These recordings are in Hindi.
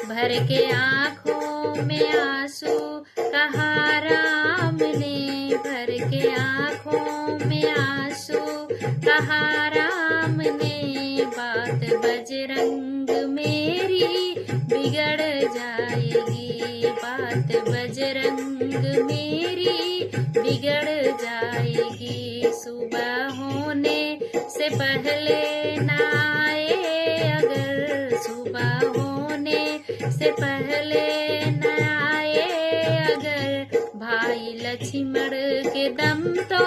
भर के आँखों में आंसू कहा राम ने, भर के आँखों में आंसू कहा राम ने। बात बजरंग मेरी बिगड़ जाएगी, बात बजरंग मेरी बिगड़ जाएगी। सुबह होने से पहले न आए अगर, सुबह होने से पहले न आए अगर, भाई लक्ष्मण के दम तो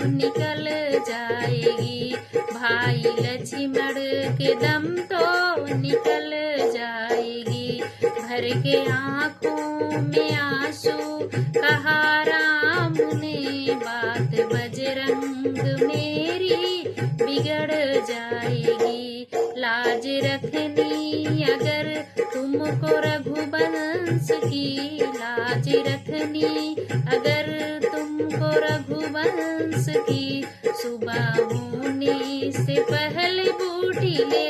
निकल जाएगी, भाई लक्ष्मण के दम तो निकल जाएगी। भर के आँखों में आंसू कहा राम ने, बात बजरंग मेरी बिगड़ जाएगी। लाज रखनी अगर तुमको रघुवंश की, लाज रखनी अगर तुमको रघुवंश की, सुबह होने से पहले बूटी ले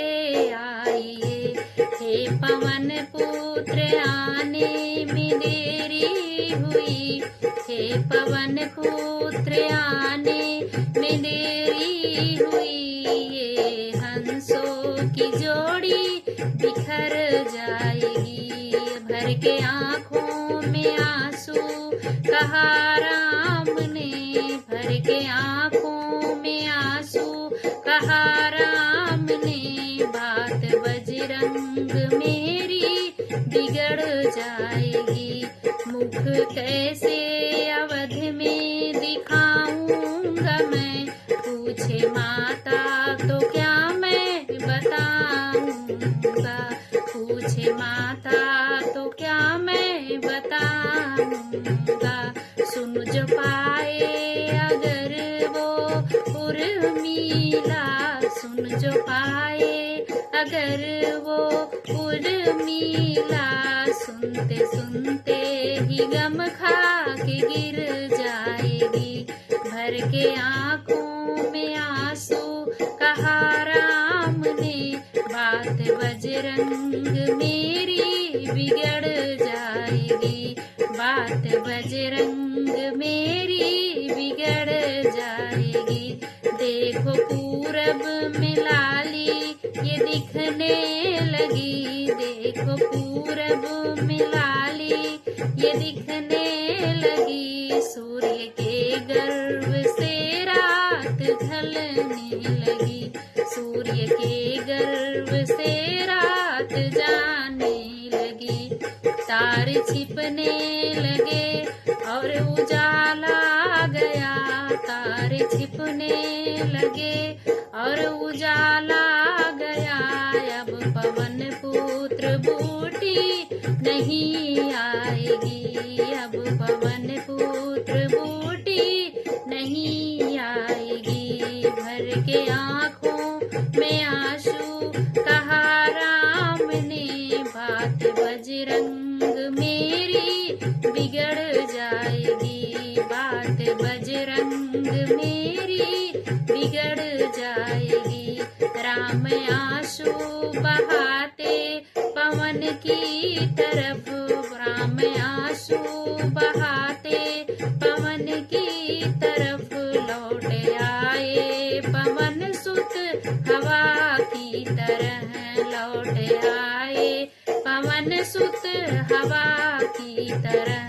आइए। हे पवन पुत्र आने में देरी हुई, हे पवन पुत्र आने में देरी हुई। ये हंसों की जोड़ी बिखर जाएगी। भर के आँखों में आंसू कहा राम ने, भर के आँखों में आंसू कहा राम ने। बात बजरंग मेरी बिगड़ जाएगी। मुख कैसे अवध में दिखाऊंगा मैं, पूछे माता तो क्या मैं बताऊंगा, पूछे माता तो क्या मैं बताऊंगा। सुन जो पाए अगर वो उर्मिला, सुन जो पाए अगर वो उर्मिला, सुनते सुनते ही गम खा के गिर जाएगी। भर के आँखों में आंसू कहा राम ने, बात बजरंग मेरी बिगड़ जाएगी, बात बजरंग मेरी बिगड़ जाएगी। देखो पूरब में लाली ये दिखने लगी, देखो पूरब में लाली ये दिखने लगी। सूर्य के गर्भ से रात ढलने लगी, सूर्य के गर्भ से रात जाने लगी। तारे छिपने लगे और उजाला गया, तारे छिपने लगे और उजाला गया। अब पवन पुत्र बूटी नहीं आएगी, अब पवन पुत्र बूटी नहीं आएगी। भर के आँखों में आंसू कहा राम ने, बात बजरंग मेरी बिगड़ जाएगी, बात बजरंग मेरी बिगड़ जाएगी। राम आंसू बहाते पवन की तरफ, राम आंसू बहाते पवन की तरफ, लौट आए पवन सुत हवा की तरह, लौट आए पवन सुत हवा की तरह।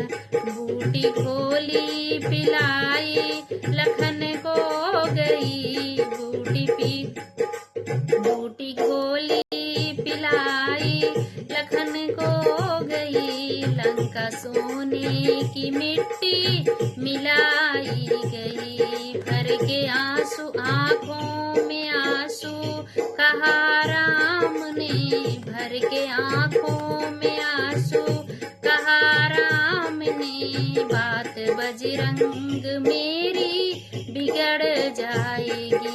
बूटी खोली पिलाई लखन को गई, बूटी खोली पिलाई लखन को गई। लंका सोने की मिट्टी मिलाई गई। भर के आंसू आँखों में आंसू कहा राम ने, भर के आँखों में आंसू कहा राम ने। बात बजरंग मेरी बिगड़ जाएगी।